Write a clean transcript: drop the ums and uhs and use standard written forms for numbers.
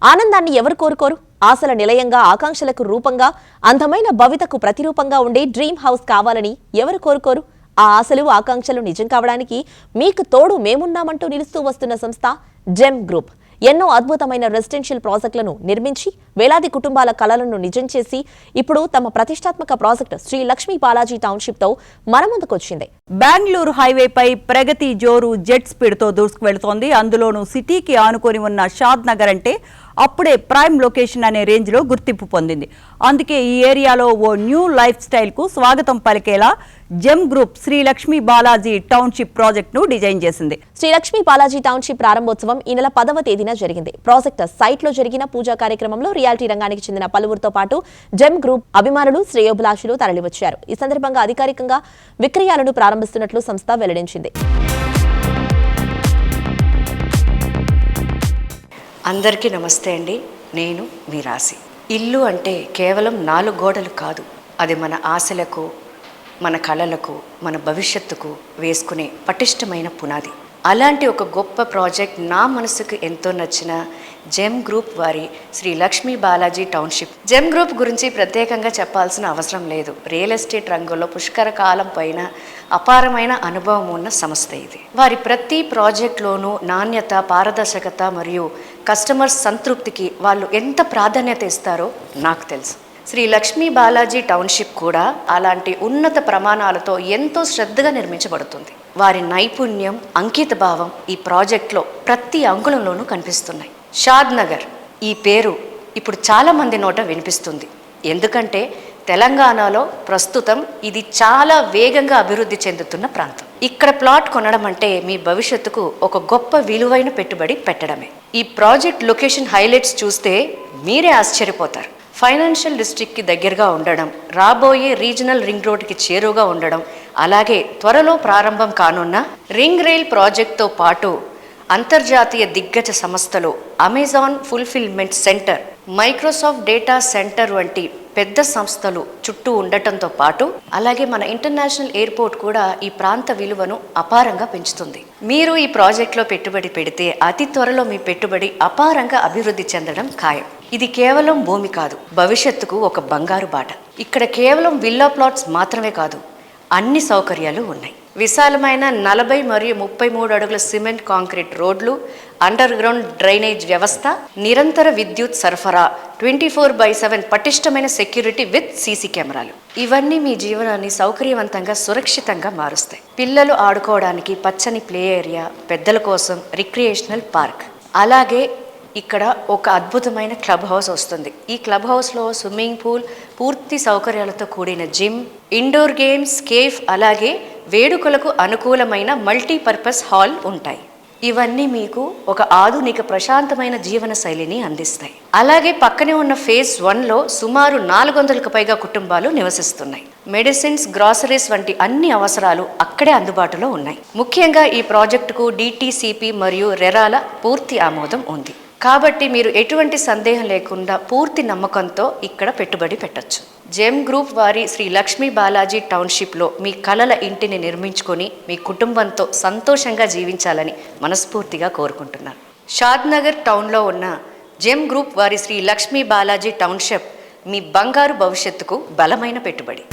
ఆనందాన్ని ఎవరు కోరుకోరు? ఆశల నిలయంగా, ఆకాంక్షలకు రూపంగా, అందమైన భవితకు ప్రతిరూపంగా ఉండే డ్రీమ్ హౌస్ కావాలని ఎవరు కోరుకోరు? ఆ ఆశలు, ఆకాంక్షలు నిజం కావడానికి మీకు తోడు మేమున్నామంటూ నిలుస్తూ వస్తున్న సంస్థ జెమ్ గ్రూప్. ఎన్నో అద్భుతమైన రెసిడెన్షియల్ ప్రాజెక్టులను నిర్మించి వేలాది కుటుంబాల కలలను నిజం చేసి ఇప్పుడు తమ ప్రతిష్టాత్మక ప్రాజెక్టు శ్రీ లక్ష్మీ బాలాజీ టౌన్షిప్ తో మన ముందుకొచ్చింది. బెంగళూరు హైవేపై ప్రగతి జోరు జెట్ స్పీడ్ తో దూసుకువెళుతోంది. అందులోనూ సిటీకి ఆనుకొని ఉన్న షాద్ నగర్ అంటే అప్పుడే ప్రైమ్ లొకేషన్ అనే రేంజ్ లో గుర్తింపు పొందింది. అందుకే ఈ ఏరియాలో ఓ న్యూ లైఫ్ స్టైల్ కు స్వాగతం పలికేలా gem group Sri Lakshmi Balaji township project ను డిజైన్ చేసింది. శ్రీ లక్ష్మీ బాలాజీ టౌన్షిప్ ప్రారంభోత్సవం ఈ నెల 10వ తేదీన జరిగింది. ప్రాజెక్ట్ సైట్ లో జరిగిన పూజా కార్యక్రమంలో రియాలిటీ రంగానికి చెందిన పలువురితో పాటు జెమ్ గ్రూప్ అభిమానులు, శ్రేయోభిలాషులు తరలివచ్చారు. ఈ సందర్భంగా అధికారికంగా విక్రయాలను ప్రారంభిస్తున్నట్లు సంస్థ వెల్లడించింది. అందరికీ నమస్తే అండి. నేను మీ రాశి. ఇల్లు అంటే కేవలం 4 గోడలు కాదు, అది మన ఆశలకు, మన కళలకు, మన భవిష్యత్తుకు వేసుకునే పటిష్టమైన పునాది. అలాంటి ఒక గొప్ప ప్రాజెక్ట్ నా మనసుకు ఎంతో నచ్చిన జెమ్ గ్రూప్ వారి Sri Lakshmi Balaji township. Gem Group గురించి ప్రత్యేకంగా చెప్పాల్సిన అవసరం లేదు. రియల్ ఎస్టేట్ రంగంలో పుష్కర కాలం పైన అపారమైన అనుభవం ఉన్న సంస్థ ఇది. వారి ప్రతి ప్రాజెక్ట్లోనూ నాణ్యత, పారదర్శకత మరియు కస్టమర్స్ సంతృప్తికి వాళ్ళు ఎంత ప్రాధాన్యత ఇస్తారో నాకు తెలుసు. శ్రీ లక్ష్మీ బాలాజీ టౌన్షిప్ కూడా అలాంటి ఉన్నత ప్రమాణాలతో ఎంతో శ్రద్ధగా నిర్మించబడుతుంది. వారి నైపుణ్యం, అంకిత భావం ఈ ప్రాజెక్ట్లో ప్రతి అంగుళంలోనూ కనిపిస్తున్నాయి. షాద్ నగర్ ఈ పేరు ఇప్పుడు చాలామంది నోట వినిపిస్తుంది. ఎందుకంటే తెలంగాణలో ప్రస్తుతం ఇది చాలా వేగంగా అభివృద్ధి చెందుతున్న ప్రాంతం. ఇక్కడ ప్లాట్ కొనడం అంటే మీ భవిష్యత్తుకు ఒక గొప్ప విలువైన పెట్టుబడి పెట్టడమే. ఈ ప్రాజెక్ట్ లొకేషన్ హైలైట్స్ చూస్తే మీరే ఆశ్చర్యపోతారు. ఫైనాన్షియల్ డిస్ట్రిక్ట్కి దగ్గరగా ఉండడం, రాబోయే రీజనల్ రింగ్ రోడ్కి చేరువగా ఉండడం, అలాగే త్వరలో ప్రారంభం కానున్న రింగ్ రైల్ ప్రాజెక్ట్తో పాటు అంతర్జాతీయ దిగ్గజ సంస్థలు Amazon fulfilment centre, Microsoft data centre వంటి పెద్ద సంస్థలు చుట్టూ ఉండటంతో పాటు అలాగే మన ఇంటర్నేషనల్ ఎయిర్పోర్ట్ కూడా ఈ ప్రాంత విలువను అపారంగా పెంచుతుంది. మీరు ఈ ప్రాజెక్ట్లో పెట్టుబడి పెడితే అతి త్వరలో మీ పెట్టుబడి అపారంగా అభివృద్ధి చెందడం ఖాయం. ఇది కేవలం భూమి కాదు, భవిష్యత్తుకు ఒక బంగారు బాట. ఇక్కడ కేవలం విల్లా ప్లాట్స్ మాత్రమే కాదు, అన్ని సౌకర్యాలు ఉన్నాయి. విశాలమైన 40 మరియు 33 అడుగుల సిమెంట్ కాంక్రీట్ రోడ్లు, అండర్ గ్రౌండ్ డ్రైనేజ్ వ్యవస్థ, నిరంతర విద్యుత్ సరఫరా, 24/7 పటిష్టమైన సెక్యూరిటీ విత్ సీసీ కెమెరాలు. ఇవన్నీ మీ జీవనాన్ని సౌకర్యవంతంగా, సురక్షితంగా మారుస్తాయి. పిల్లలు ఆడుకోవడానికి పచ్చని ప్లే ఏరియా, పెద్దల కోసం రిక్రియేషనల్ పార్క్, అలాగే ఇక్కడ ఒక అద్భుతమైన క్లబ్ హౌస్ వస్తుంది. ఈ క్లబ్ హౌస్లో స్విమ్మింగ్ పూల్, పూర్తి సౌకర్యాలతో కూడిన జిమ్, ఇండోర్ గేమ్స్, కేఫ్, అలాగే వేడుకలకు అనుకూలమైన మల్టీపర్పస్ హాల్ ఉంటాయి. ఇవన్నీ మీకు ఒక ఆధునిక ప్రశాంతమైన జీవన శైలిని అందిస్తాయి. అలాగే పక్కనే ఉన్న ఫేజ్ 1లో సుమారు 400కు పైగా కుటుంబాలు నివసిస్తున్నాయి. మెడిసిన్స్, గ్రాసరీస్ వంటి అన్ని అవసరాలు అక్కడే అందుబాటులో ఉన్నాయి. ముఖ్యంగా ఈ ప్రాజెక్టుకు డిటిసిపి మరియు రెరాల పూర్తి ఆమోదం ఉంది. కాబట్టి మీరు ఎటువంటి సందేహం లేకుండా పూర్తి నమ్మకంతో ఇక్కడ పెట్టుబడి పెట్టొచ్చు. జెమ్ గ్రూప్ వారి శ్రీ లక్ష్మీ బాలాజీ టౌన్షిప్లో మీ కలల ఇంటిని నిర్మించుకొని మీ కుటుంబంతో సంతోషంగా జీవించాలని మనస్ఫూర్తిగా కోరుకుంటున్నాను. షాద్ నగర్ టౌన్లో ఉన్న జెమ్ గ్రూప్ వారి శ్రీ లక్ష్మీ బాలాజీ టౌన్షిప్ మీ బంగారు భవిష్యత్తుకు బలమైన పెట్టుబడి.